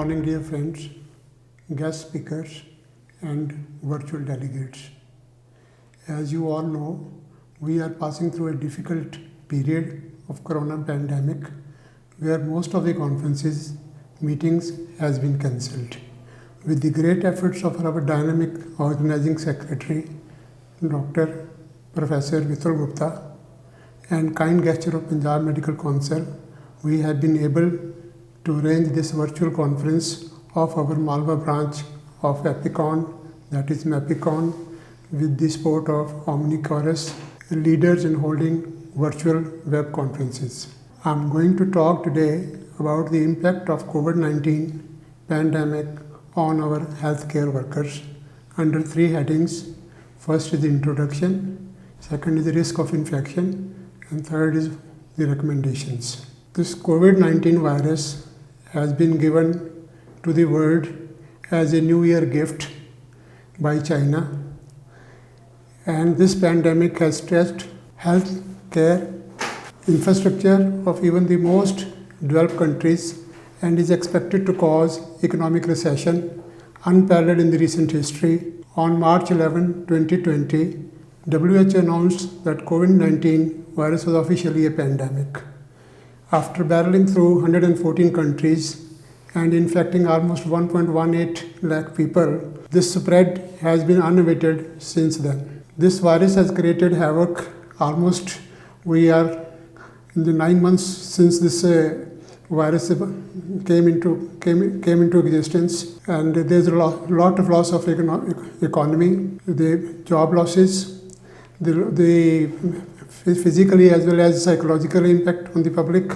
morning, dear friends, guest speakers, and virtual delegates. As you all know, we are passing through a difficult period of corona pandemic where most of the conferences, meetings has been cancelled. With the great efforts of our dynamic organizing secretary, Dr. Professor Vitul Gupta, and kind gesture of Punjab Medical Council, we have been able to arrange this virtual conference of our Malwa branch of Epicon, that is Mapicon, with the support of Omnichorus, leaders in holding virtual web conferences. I'm going to talk today about the impact of COVID-19 pandemic on our healthcare workers under three headings. First is the introduction, second is the risk of infection, and third is the recommendations. This COVID-19 virus has been given to the world as a New Year gift by China, and this pandemic has stretched health care infrastructure of even the most developed countries and is expected to cause economic recession unparalleled in the recent history. On March 11, 2020, WHO announced that COVID-19 virus was officially a pandemic. After barreling through 114 countries and infecting almost 1.18 lakh people, this spread has been unabated since then. This virus has created havoc. Almost we are in the 9 months since this virus came into existence, and there's a lot of loss of economy, the job losses, the physically as well as psychological impact on the public,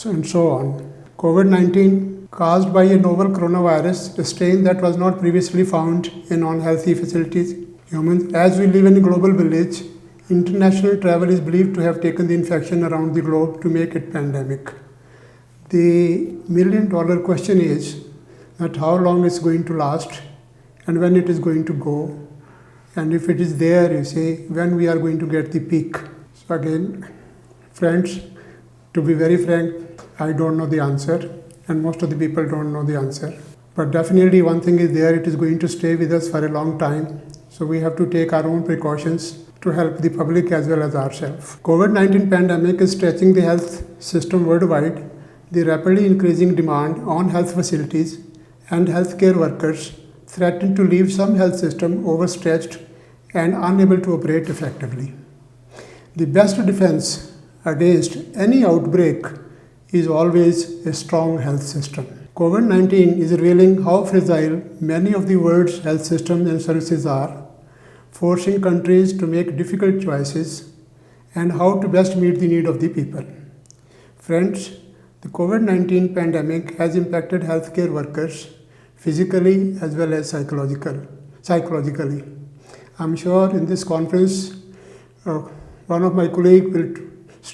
and so on. COVID-19 caused by a novel coronavirus, a strain that was not previously found in unhealthy facilities. Humans, as we live in a global village, international travel is believed to have taken the infection around the globe to make it pandemic. The million-dollar question is that how long it's going to last and when it is going to go, and if it is there, you say, when we are going to get the peak. So again, friends, to be very frank, I don't know the answer, and most of the people don't know the answer. But definitely one thing is there, it is going to stay with us for a long time. So we have to take our own precautions to help the public as well as ourselves. COVID-19 pandemic is stretching the health system worldwide. The rapidly increasing demand on health facilities and healthcare workers threaten to leave some health system overstretched and unable to operate effectively. The best defense against any outbreak is always a strong health system. COVID-19 is revealing how fragile many of the world's health systems and services are, forcing countries to make difficult choices and how to best meet the need of the people. Friends, the COVID-19 pandemic has impacted healthcare workers physically as well as psychologically. I'm sure in this conference, one of my colleagues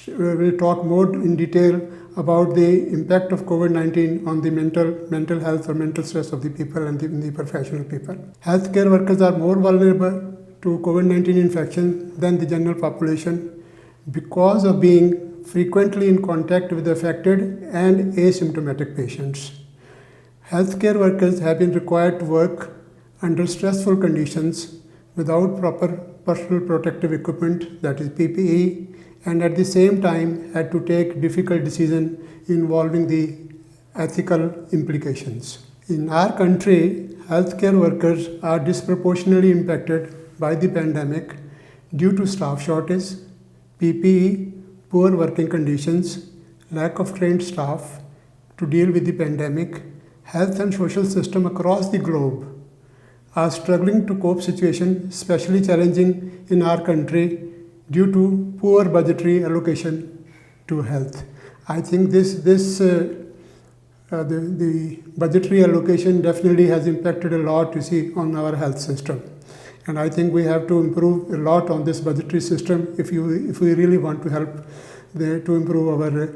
will talk more in detail about the impact of COVID-19 on the mental health or mental stress of the people and the professional people. Healthcare workers are more vulnerable to COVID-19 infection than the general population because of being frequently in contact with affected and asymptomatic patients. Healthcare workers have been required to work under stressful conditions without proper personal protective equipment, that is PPE, and at the same time had to take difficult decisions involving the ethical implications. In our country, healthcare workers are disproportionately impacted by the pandemic due to staff shortage, PPE, poor working conditions, lack of trained staff to deal with the pandemic. Health and social system across the globe are struggling to cope situation, especially challenging in our country due to poor budgetary allocation to health. I think the budgetary allocation definitely has impacted a lot, you see, on our health system. And I think we have to improve a lot on this budgetary system if we really want to help to improve our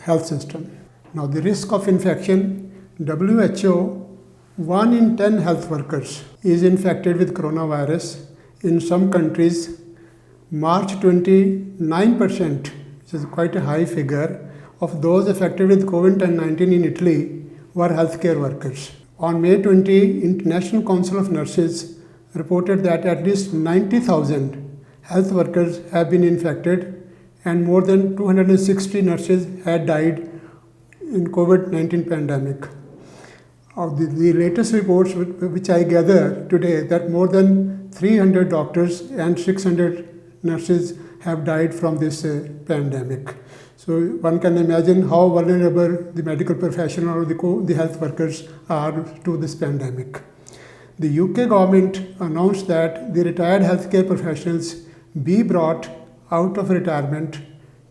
health system. Now, the risk of infection, WHO, 1 in 10 health workers is infected with coronavirus. In some countries, March 29%, which is quite a high figure, of those affected with COVID-19 in Italy were healthcare workers. On May 20, International Council of Nurses reported that at least 90,000 health workers have been infected and more than 260 nurses had died in COVID-19 pandemic. The latest reports which I gather today that more than 300 doctors and 600 nurses have died from this pandemic. So one can imagine how vulnerable the medical professional or the health workers are to this pandemic. The UK government announced that the retired healthcare professionals be brought out of retirement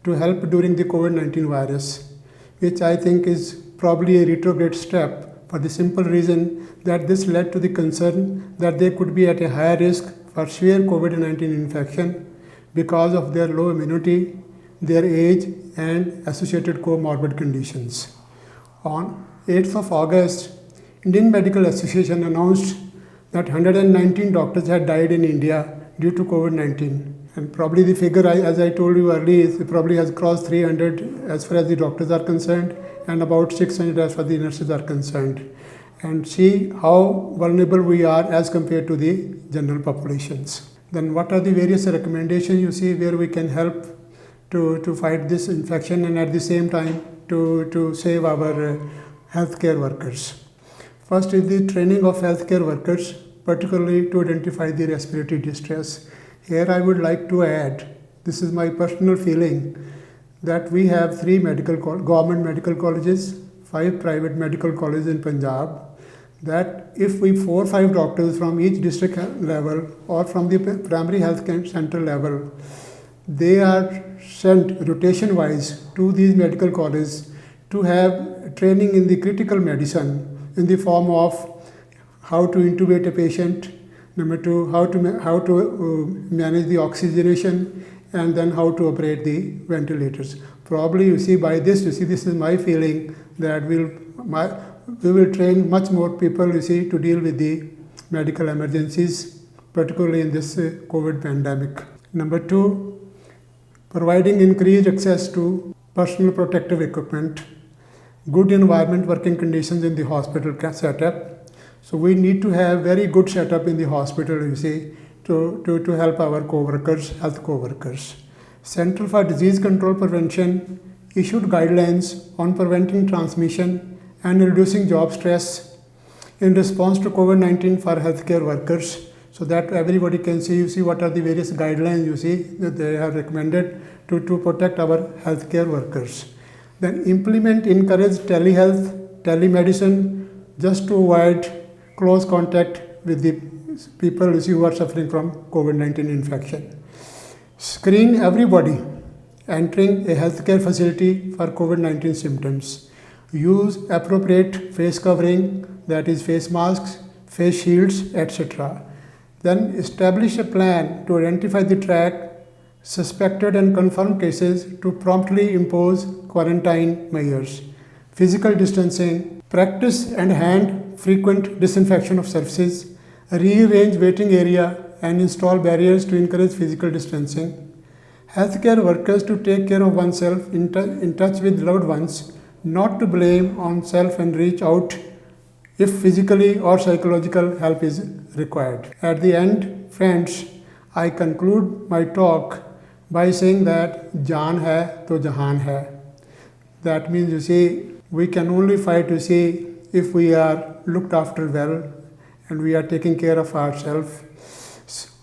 to help during the COVID-19 virus, which I think is probably a retrograde step for the simple reason that this led to the concern that they could be at a higher risk for severe COVID-19 infection because of their low immunity, their age, and associated comorbid conditions. On 8th of August, Indian Medical Association announced that 119 doctors had died in India due to COVID-19. And probably the figure, as I told you earlier, it probably has crossed 300 as far as the doctors are concerned and about 600 as far as the nurses are concerned. And see how vulnerable we are as compared to the general populations. Then what are the various recommendations you see where we can help to fight this infection and at the same time to save our healthcare workers. First is the training of healthcare workers, particularly to identify the respiratory distress. Here I would like to add, this is my personal feeling, that we have 3 government medical colleges, 5 private medical colleges in Punjab, that if we 4 or 5 doctors from each district level or from the primary health center level, they are sent rotation wise to these medical colleges to have training in the critical medicine in the form of how to intubate a patient, number 2, how to manage the oxygenation, and then how to operate the ventilators. Probably you see by this, this is my feeling that we will train much more people, to deal with the medical emergencies, particularly in this COVID pandemic. Number 2, providing increased access to personal protective equipment, good environment, working conditions in the hospital setup. So we need to have very good setup in the hospital, to help our co-workers, health co-workers. Center for Disease Control Prevention issued guidelines on preventing transmission and reducing job stress in response to COVID-19 for healthcare workers, so that everybody can see, what are the various guidelines that they have recommended to protect our healthcare workers. Then encourage telehealth, telemedicine, just to avoid close contact with the people who are suffering from COVID-19 infection. Screen everybody entering a healthcare facility for COVID-19 symptoms. Use appropriate face covering, that is face masks, face shields, etc. Then establish a plan to identify the track suspected and confirmed cases to promptly impose quarantine measures. Physical distancing, practice and hand frequent disinfection of surfaces, rearrange waiting area and install barriers to encourage physical distancing. Healthcare workers to take care of oneself in touch with loved ones, not to blame on self and reach out if physically or psychological help is required. At the end, friends, I conclude my talk by saying that jaan hai to jahan hai. That means, we can only fight if we are looked after well and we are taking care of ourselves.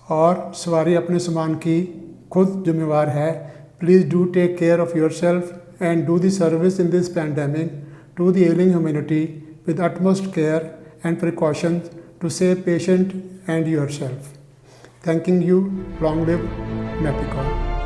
और सवारी अपने सामान की खुद जिम्मेवार है. Please do take care of yourself and do the service in this pandemic to the ailing humanity with utmost care and precautions to save patient and yourself. Thanking you. Long live Mapicon.